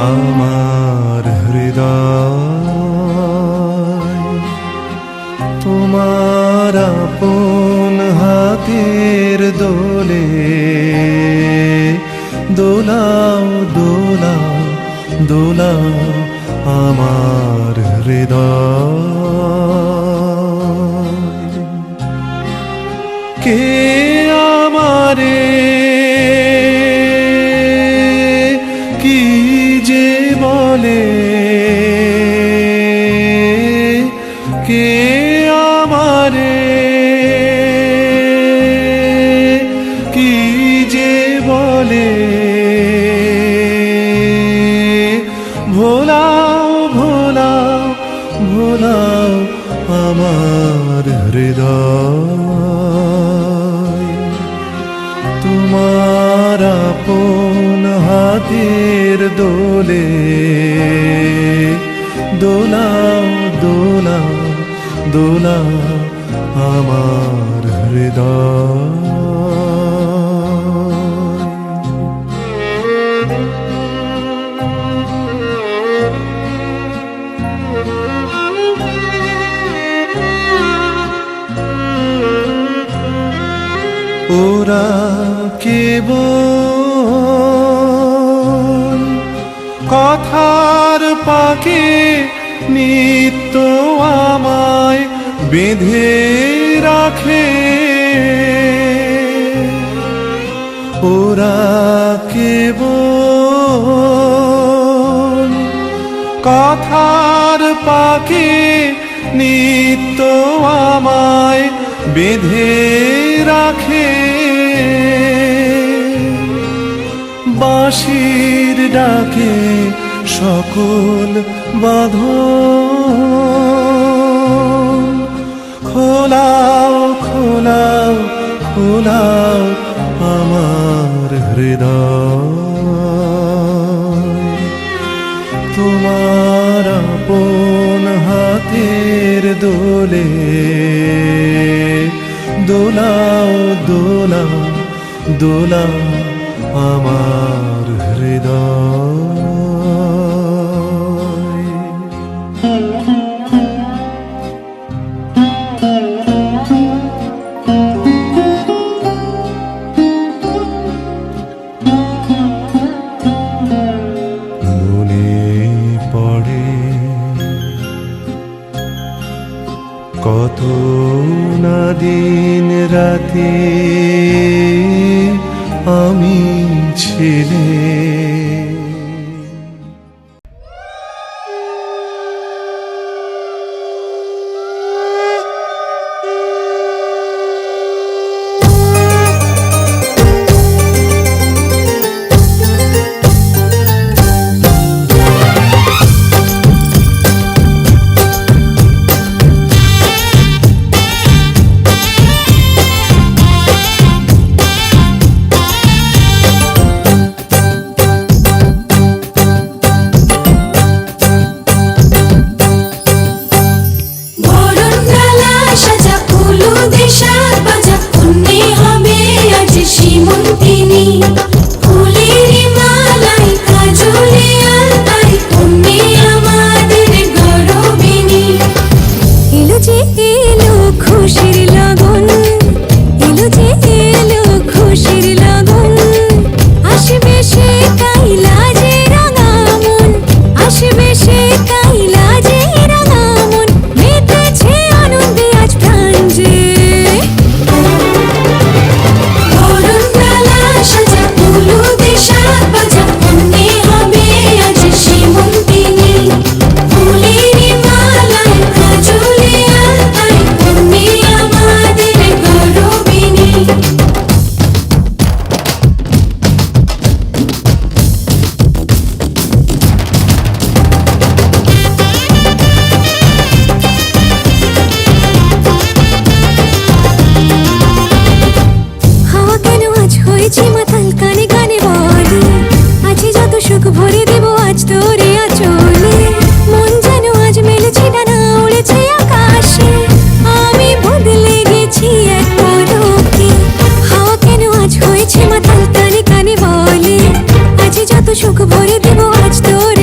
আমার হৃদয় তোমার আপন হাতের দোলে দোলাও দোলাও দোলাও আমার হৃদয়। কে আমারে কি যে বলে, কে আমারে কি যে বলে, ভোলাও ভোলাও ভোলাও আমার হৃদয়। তোমার আপন হাতের দোলে দোলাও দোলাও দোলাও আমার হৃদয়। ওরা কেবল কথার পাকে নিত্য আমায় বেঁধে রাখে, ওরা কেবল কথার পাকে নিত্য আমায় বেঁধে রাখে। বাঁশির ডাকে সকল বাঁধন খোলাও খোলাও খোলাও আমার হৃদয়। তোমার আপন হাতের দোলে দোলাও দোলাও দোলাও আমার হৃদয়। মনে পড়ে কত না দিন রাতে আমি ছিলে। সুখ ভরে দেব আজ তোর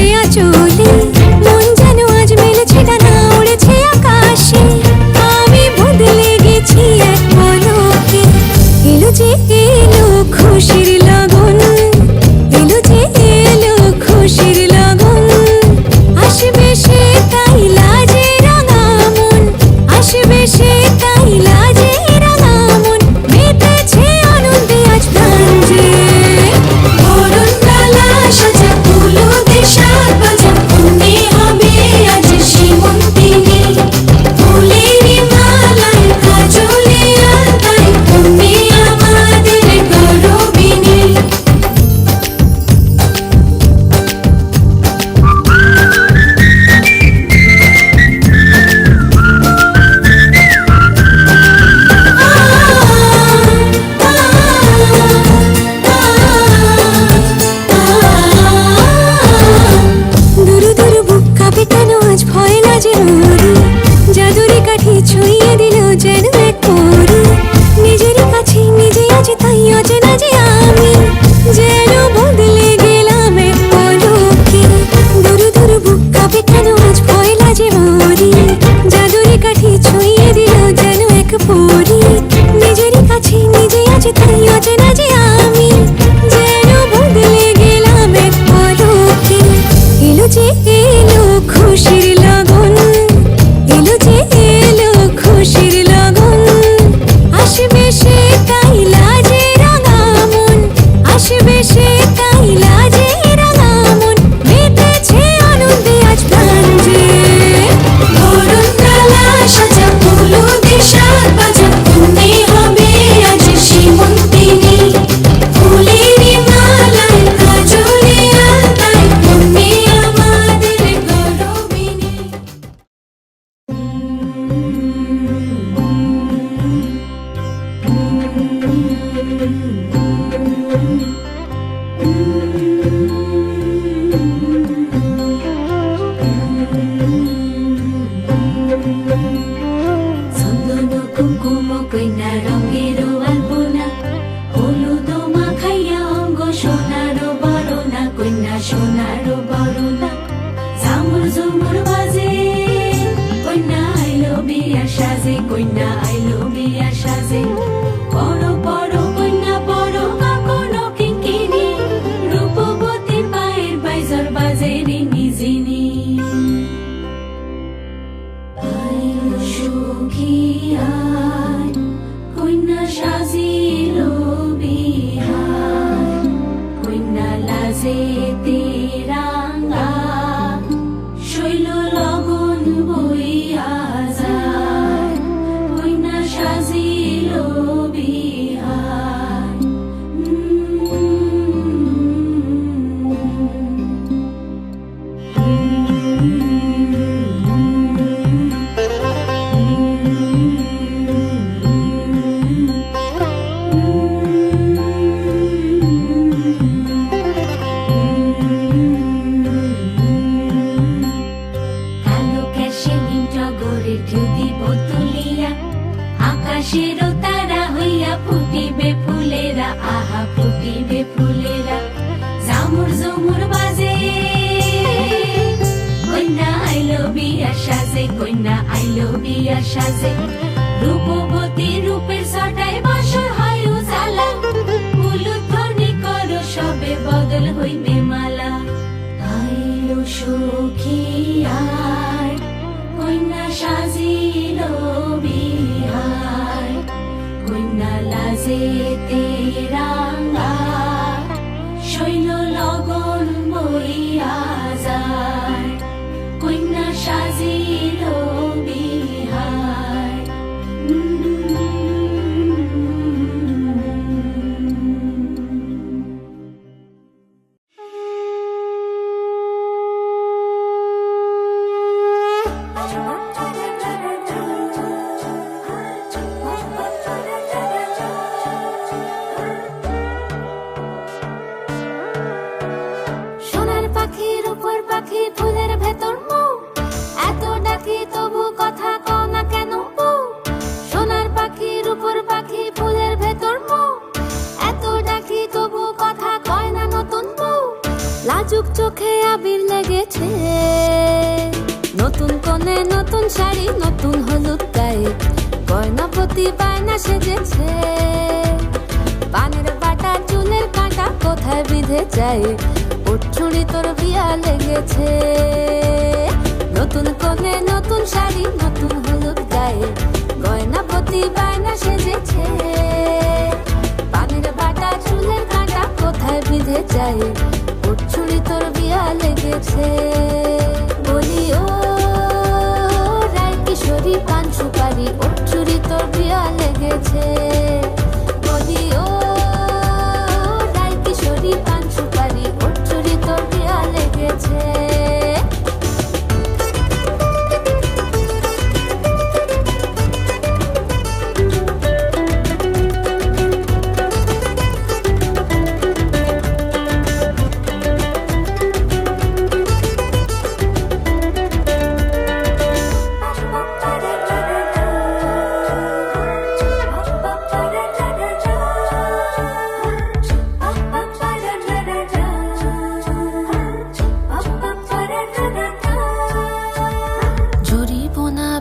চন্দন কুমকুম কইনা রঙের আলপনা হলুদ মাখাইয়া অঙ্গ সোনার বরণা কইনা সোনার বরণা ঝামুর ঝুমুর বাজে কইনা আইলো বিয়া সাজে কইনা আইলো বিয়া সাজে বড় বড় কইনা বড় কাকনো কিঙ্কিনি রূপবতী পায়ের বাইজর বাজে রিনি জিনি আইলো সখী আয় কইনা সাজিলো বিহার কইনা লাজে তেরাঙ্গা শৈল লগন বইয়া যায় কইনা সাজিলো বিহার কালো ক্যাশে নিম টগরের ঢেউ দিব তুলিয়া আকাশের তারা হইয়া ফুটিবে ফুলেরা আহা ফুটিবে ফুলেরা ঝামুর ঝুমুর বাজে কইনা আইলো বিয়া সাজে কইনা আইলো বিয়া সাজে রূপবতী রূপের ছটায় বাসর হয় উজালা উলুধ্বনি করো সবে বদল হইবে মালা আইলো সখী আয় কইনা সাজিলো বিহার কইনা লাজে তেরাঙ্গা শৈল লগন বইয়া যায় কইনা সাজিলো বিহার সোনার পাখির উপর পাখি ফুলের ভেতর মৌ এত ডাকি তবু কথা কও না কেন বউ সোনার পাখির উপর পাখি ফুলের ভেতর মৌ এত ডাকি তবু কথা কয় না নতুন বউ লাজুক চোখে আবির লেগেছে নতুন কোণে নতুন শাড়ি নতুন হলুদ গায়ে গয়না প্রতি বায়না সেজেছে পানের বাটা চুলের কাঁটা কোথায় বিঁধে যায় উঠছুড়ি তোর বিয়া লেগেছে নতুন কোণে নতুন শাড়ি নতুন হলুদ গায়ে গয়না প্রতি বায়না সেজেছে পানের বাটা চুলের কাঁটা কোথায় বিঁধে যায় উঠছুড়ি তোর বিয়া লেগেছে বলি ও রায় কিশোরী পান সুপারি উঠছুড়ি তোর বিয়া লেগেছে বলি ও রায় কিশোরী পান সুপারি উঠছুড়ি তোর বিয়া লেগেছে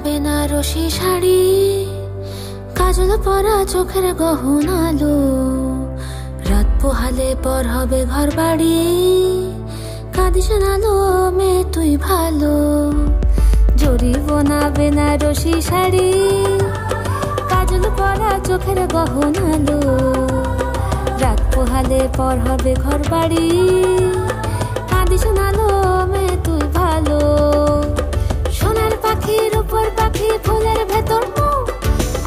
বেনারসি শাড়ি কাজল পরা চোখের গহনালো রাত পোহালে পর হবে ঘর বাড়ি কাঁদিস নালো মে তুই ভালো জরি বোনা বেনারসি শাড়ি কাজল পরা চোখের গহনালো রাত পোহালে পর হবে ঘর বাড়ি কাঁদিস নালো মে তুই ভালো সোনার পাখির উপর পাখি ফুলের ভেতর মৌ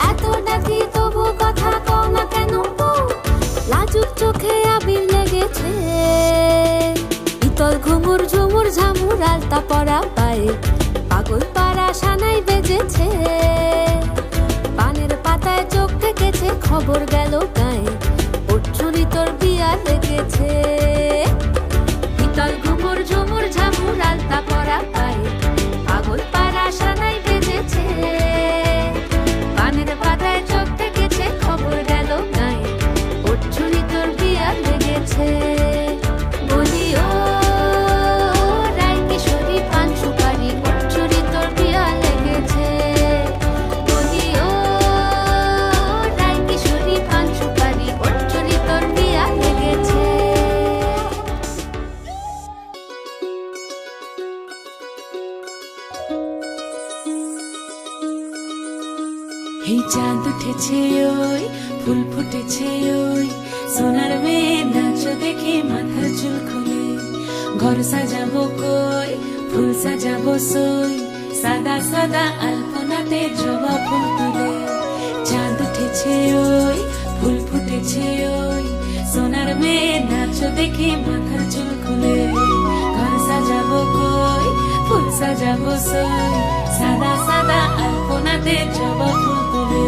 এত ডাকি তবু কথা কও না কেন বউ লাজুক চোখে আবির লেগেছে ইতল ঘুমুর ঝুমুর ঝামুর আলতা পরা পায়ে পাগল পাড়া সানাই বেজেছে পানের পাতায় চোখ থেকেছে খবর গেল গায়ে উঠছুরি তোর বিয়া লেগেছে ইতল ঘুমুর ঝুমুর এই চাঁদ উঠেছে ওই ফুল ফুটেছে ওই সোনার মেয়ে নাচ দেখে মাথার চুল খুলে ঘর সাজাবো কই ফুল সাজাবো সই সাদা সাদা আলপনাতে জবা ফুল তুলে চাঁদ উঠেছে ওই ফুল ফুটেছে ওই সোনার মেয়ে নাচ দেখে মাথার চুল খুলে ঘর সাজাবো কই ফুল সাজাবো সই সাদা সাদা আলপনাতে জবা ফুল তুলে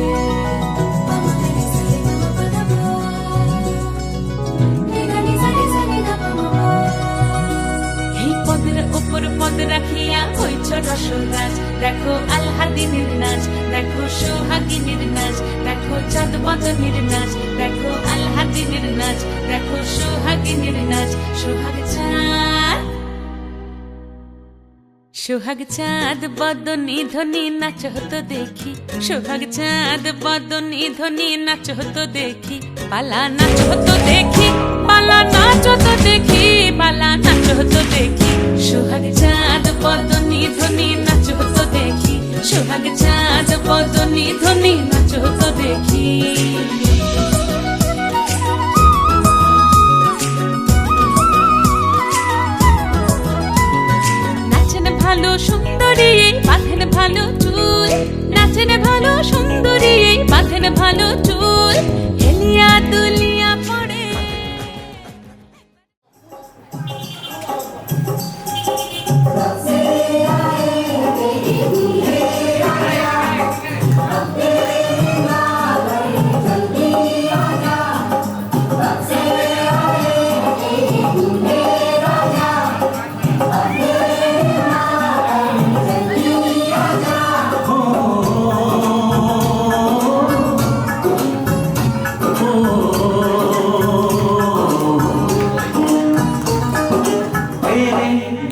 এই পদের উপর পদ রাখিয়া হইছ রসরাজ দেখো আল্লাদিনের নাচ দেখো সোহাগিনীর নাচ দেখো চাঁদ বদনের নাচ দেখো আল্লাদিনের নাচ দেখো সোহাগিনীর নাচ সোহাগ চাঁদ সোহাগ চাঁদ বদনী ধ্বনি নাচ হতো দেখি সোহাগ চাঁদ বদনী ধ্বনি নাচ হতো দেখি পালা নাচ হতো দেখি পালা নাচ হতো দেখি পালা নাচ হতো দেখি সোহাগ চাঁদ বদনী ধ্বনি নাচ হতো দেখি সোহাগ চাঁদ বদনী ধ্বনি নাচ হতো দেখি ভালো সুন্দরী বাঁধেন ভালো চুল নাচেন ভালো সুন্দরী বাঁধেন ভালো চুল হেলিয়া দুলিয়া পড়ে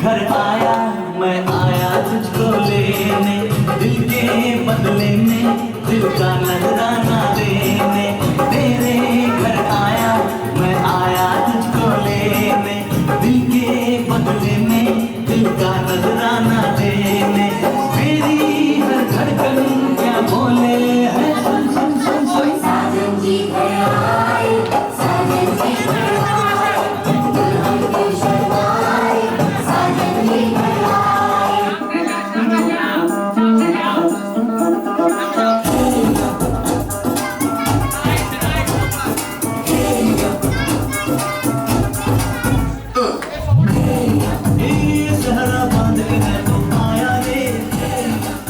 घर आया मैं आया तुझको लेने दिल के बदले में दिल का नजराना देने तेरे घर आया मैं आया तुझको लेने दिल के बदले में दिल का नजराना देने मेरी हर धड़कन क्या बोले है सुन सुन सुन सुन साजन जी घर आए साजन जी घर आए दुल्हन की शर्माए साजन जी घर आए सहरा बांध के मैं तो आया रे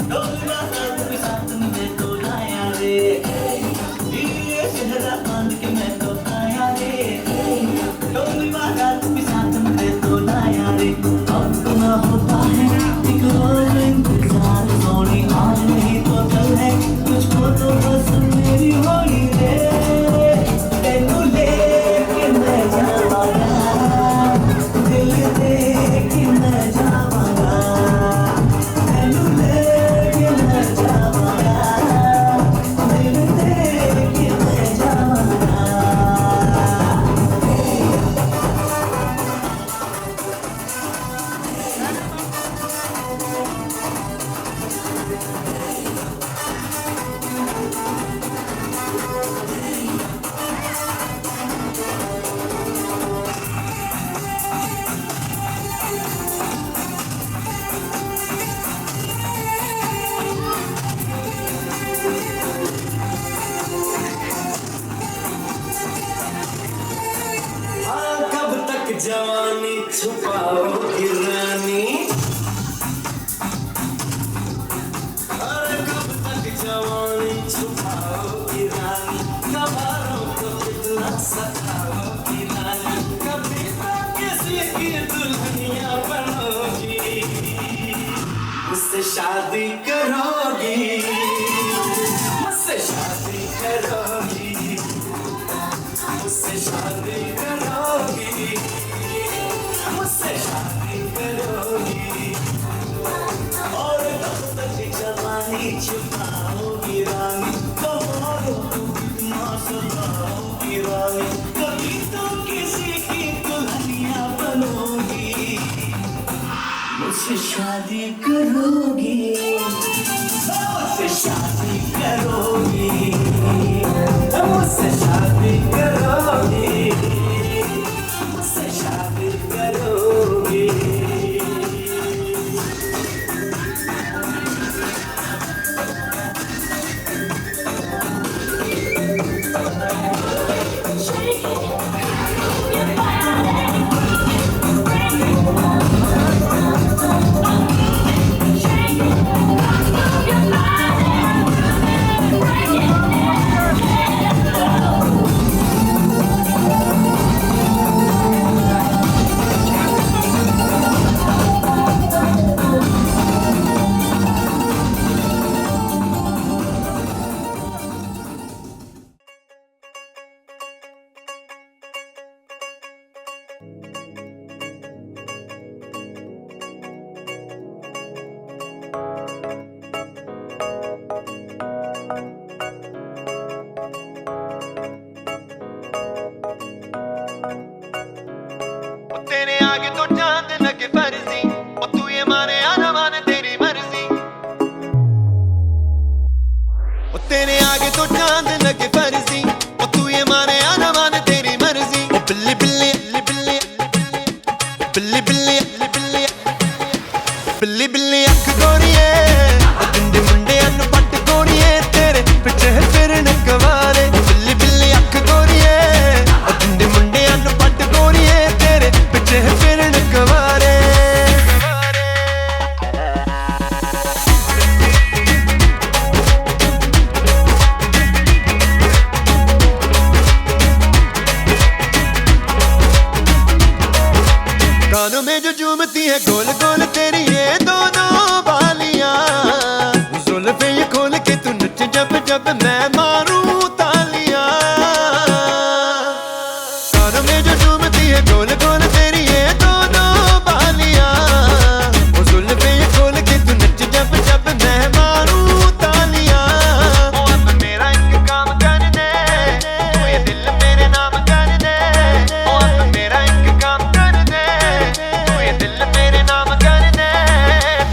डोला हाथ के साथ में तो लाया रे ये सहरा बांध के मैं तो आया रे डोला हाथ के साथ में तो लाया रे अब तो ना होता है एक और इंतजार सोनी आज नहीं तो कल है तुझको तो बस मेरी होली रे तेनू लेके मैं जावांगा दिल दे के मैं जावांगा तेनू लेके मैं जावांगा दिल दे के मैं जावांगा कब तक जवानी छुपाओगी रानी अरे कब तक जवानी छुपाओगी रानी कबारों को कितना सताओगी रानी कभी तक किसी की दुल्हनिया बनोगी मुझसे शादी करोगी मुझसे शादी करोगी मुझसे शादी करोगी मुझसे शादी करोगी और कब तक जवानी छुपाओगी रानी कबारों को कितना सताओगी रानी कभी तो किसी की दुल्हनिया बनोगी मुझसे शादी करोगी मुझसे शादी करोगी मुझसे शादी करोगी मुझसे शादी करोगी तेरे आगे तो चांद लगे फर्जी और तू ये माने या ना माने तेरी मर्जी और तेरे आगे तो चांद लगे फर्जी और तू ये माने या ना माने तेरी मर्जी ओ बिल्ली बिल्ली बिल्ली बिल्ली बिल्ली बिल्ली बिल्ली बिल्ली अख गोरिए और गुंडे मुंडे अन पट गोरिए तेरे पीछे फिरन कवारे बिल्ली बिल्ली अख गोरिए और गुंडे मुंडे अन पट गोरिए तेरे पीछे फिरन कवारे कानों में जो झूमती है गोल गोल तेरी ये दोनों बालियां जुल्फे ये खोल के तू नच जब जब मैं मारूं तालियां कानों में जो झूमती है गोल गोल तेरी ये दोनों बालियां जुल्फे ये खोल के तू नच जब जब मैं मारूं तालियां ओ अब मेरा एक काम कर दे तू ये दिल मेरे नाम कर दे ओ अब मेरा एक काम कर दे तू ये दिल मेरे नाम कर दे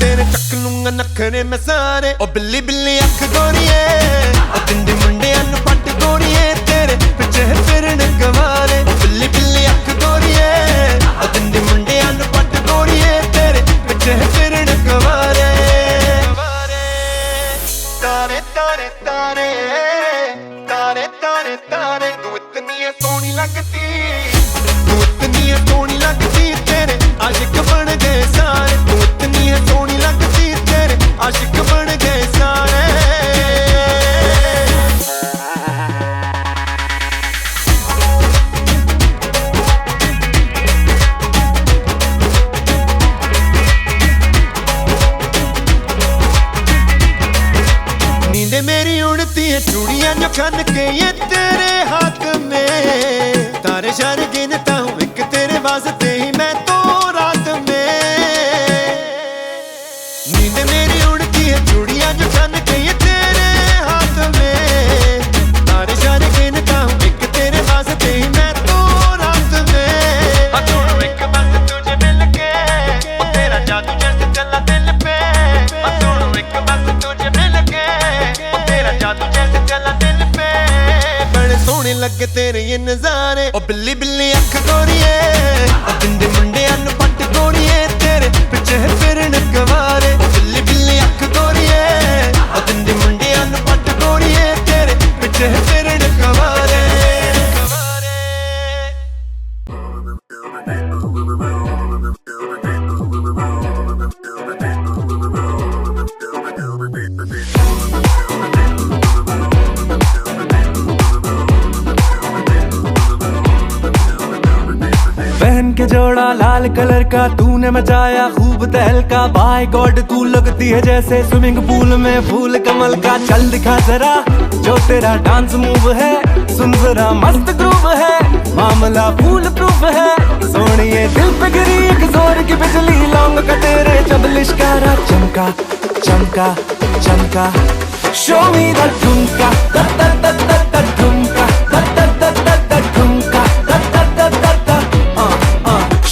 तेरे चक लूंगा नखरे में सारे ओ बिल्ली बिल्ली अख गोरिए ओ तिंडी मुंडे अन पट गोरिए तेरे पीछे फिरन कवारे ओ बिल्ली बिल्ली अख गोरिए ओ तिंडी मुंडे अन पट गोरिए तेरे पीछे फिरन कवारे तारे तारे तारे तारे तारे तारे तू इतनी है सोहनी लगती तू इतनी है सोहनी लगती तेरे आशिक बन गए सारे तू इतनी है सोहनी लगती तेरे आशिक बन गए सारे नींदे मेरी उड़ती है चूड़ियां जो खन के ये तेरे हाथ में तारे शारे गिनता हूँ एक तेरे वास्ते ही मैं तो रात में नींद मेरी उड़ती है चूड़ियां जो खन के ये तेरे हाथ में तारे शारे गिनता हूँ एक तेरे वास्ते ही मैं तो रात में छोड़ो एक बस तुझे मिल के ओ तेरा जादू जैसे चला दिल पे छोड़ो एक बस तुझे मिल के ओ तेरा जादू जैसे चला दिल पे बड़े सोहने लगे तेरे ये नजारे ओ बिल्ली बिल्ली अख गोरिए ओ तिंडे मुंडे अन पट गोरिए तेरे पीछे फिरन कवारे ओ बिल्ली बिल्ली अख गोरिए ओ तिंडे मुंडे अन पट गोरिए तेरे पीछे फिरन कवारे पहन के जोड़ा लाल कलर का तूने मचाया खूब तहलका बाय गॉड तू लगती है जैसे स्विमिंग पूल में फूल कमल का चल दिखा जरा जो तेरा डांस मूव है सुन जरा मस्त ग्रूव है मामला फूल प्रूफ है सोनिए दिल पे गिरी एक जोर की बिजली लौंग का तेरे जब लिश्कारा चमका चमका चमका शो मी द ठुमका the the the the the ठुमका the the the the the ठुमका the the the the the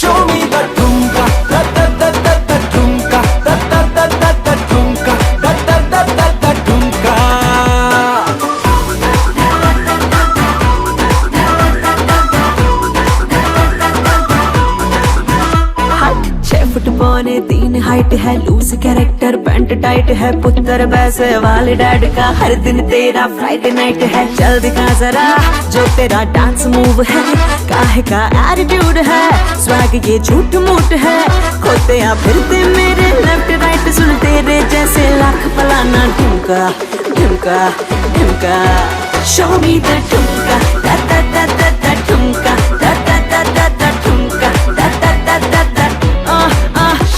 show me the ठुमका the the the the the ठुमका the the the the the ठुमका the the the the the ठुमका foot पौने 3 height है, loose character pant tight है, पुत्र वैसे वाले डैड का, हर दिन तेरा फ्राइडे नाइट है। चल दिखा जरा जो तेरा डांस मूव है, काहे का एटीट्यूड है, स्वैग ये झूठ मूठ है, खोते या फिरते मेरे लेफ्ट राइट, सुन तेरे जैसे लाख फलाना ठुमका ठुमका ठुमका। Show me the ठुमका da da da da da ठुमका da da da da da ठुमका da da da da da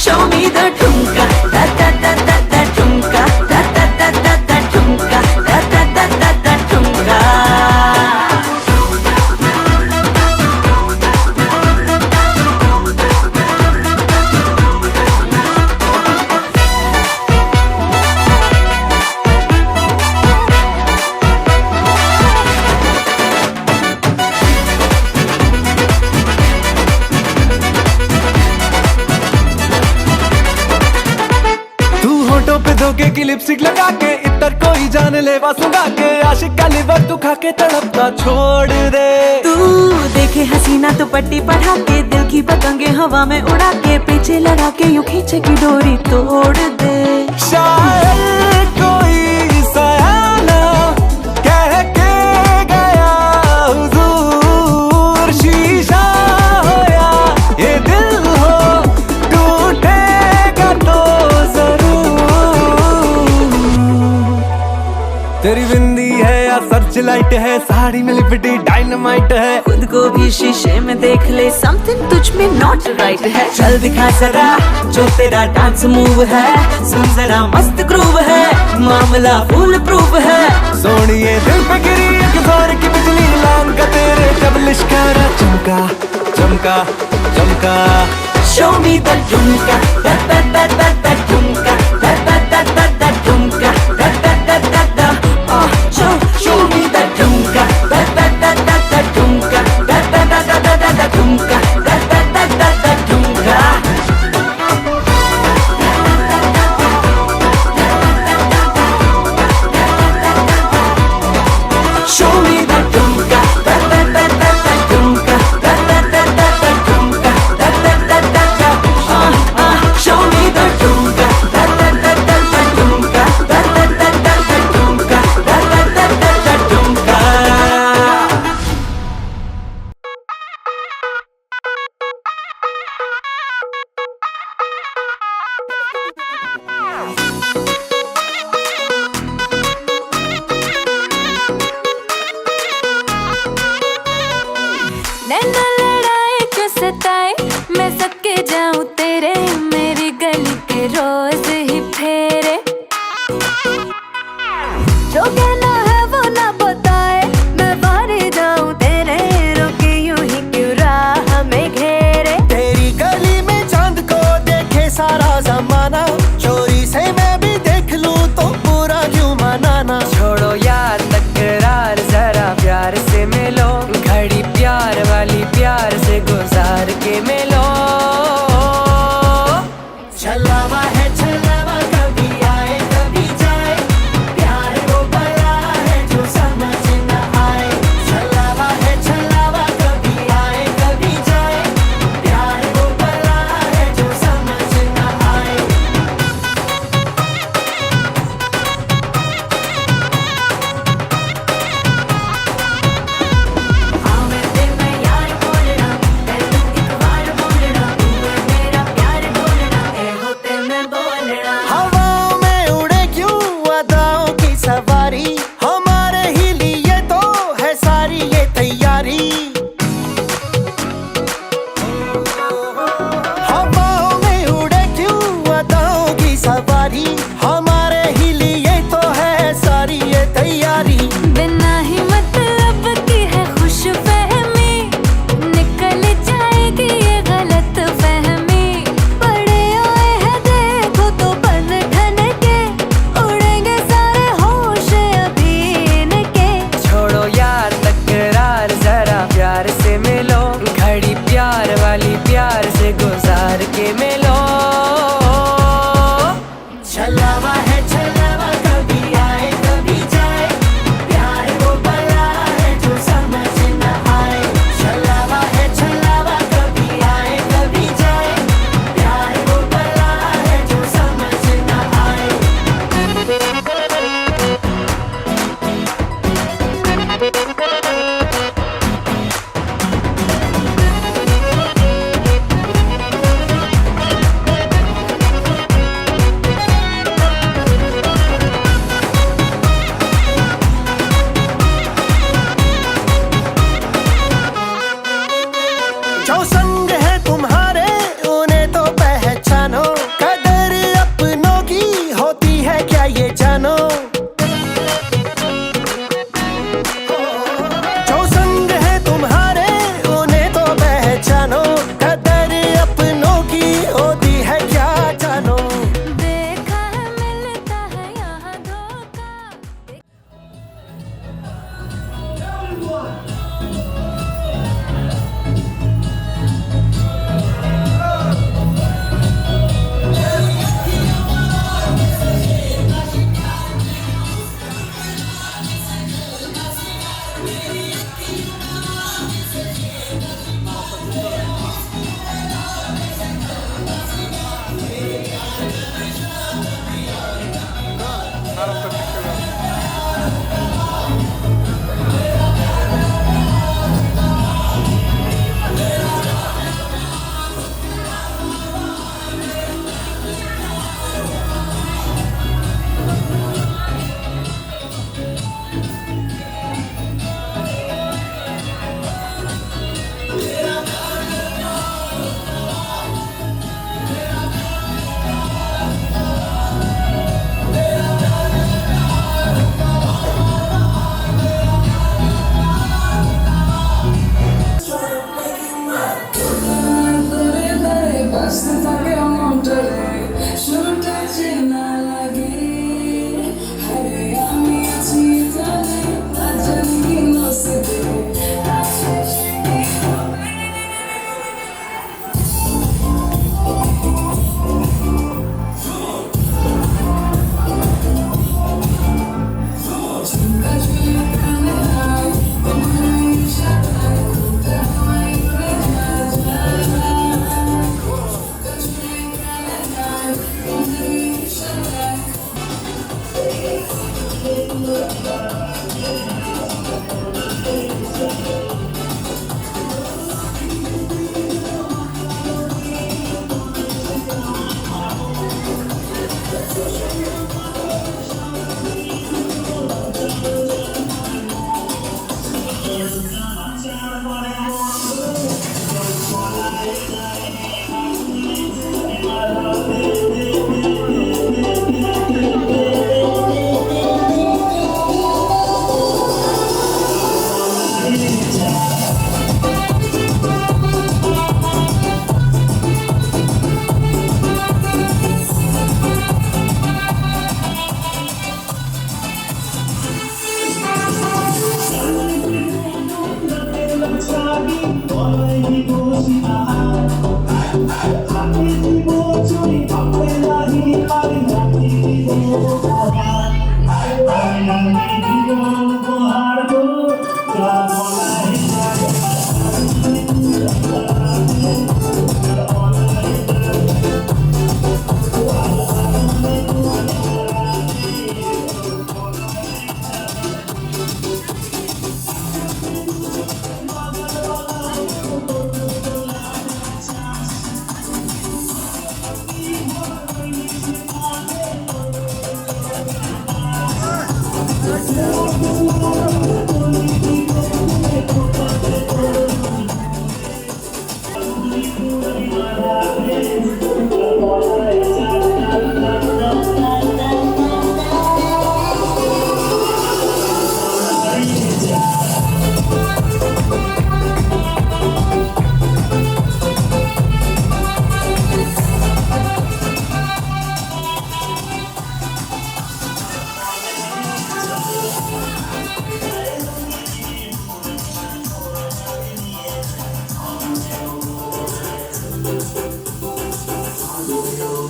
show me the ठुमका da da da da da ठुमका da da da da da ठुमका da da da da da ठुमका। होठों पे धोखे की लिपस्टिक लगा के, इतर कोई जान ले सुगा के, आशिक का लिवर तू खा के तड़पता छोड़ दे। तू देखे हसीना तो पट्टी पढ़ा के, दिल की पतंगे हवा में उड़ा के, पीछे लगा के यूं खींचे की डोरी तोड़ दे। शायर कोई सयाना कह के गया हुजूर, शीशा हो या ये दिल हो टूटेगा तो तेरी बिंदी है या सर्च लाइट है, साड़ी में लिपटी डायनामाइट है, खुद को भी शीशे में देख ले, समथिंग तुझ में नॉट राइट है। चल दिखा जरा जो तेरा डांस मूव है, सुन जरा मस्त ग्रूव है, मामला फुल प्रूफ है। सोनिए दिल पे गिरी एक जोर की बिजली, लान का तेरे जब लिश्कारा चमका चमका चमका। Show me the ठुमका da da da da da ठुमका da da da da da ठुमका da da da da da show me the ठुमका da da da da da ठुमका da da da da da da ठुमका da da da da da ठुमका। Show me the ठुमका da da da da da ठुमका da da da da da ठुमका da da da da da show me the ठुमका da da da da da ठुमका da da da da da ठुमका da da da da da ठुमका। नैना लड़ाए क्यों सताए, मैं सके जाऊं तेरे, मेरी गली के रोज ही फेरे, जो कहना है वो ना बताए, मैं बाहर जाऊं तेरे, रोके यूं ही क्यों राह में घेरे। तेरी गली में चांद को देखे सारा जमाना, चोरी से मैं भी देख लूं तो पूरा क्यों मनाना। छोड़ो यार तकरार, जरा प्यार से मिलो, घड़ी प्यार वाली प्यार से गुजार के मिलो। छलावा है छलावा, कभी आए कभी जाए, प्यार वो बला है जो समझ न आए। छलावा है छलावा, कभी आए कभी जाए, प्यार वो बला है जो समझ न आए।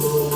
हो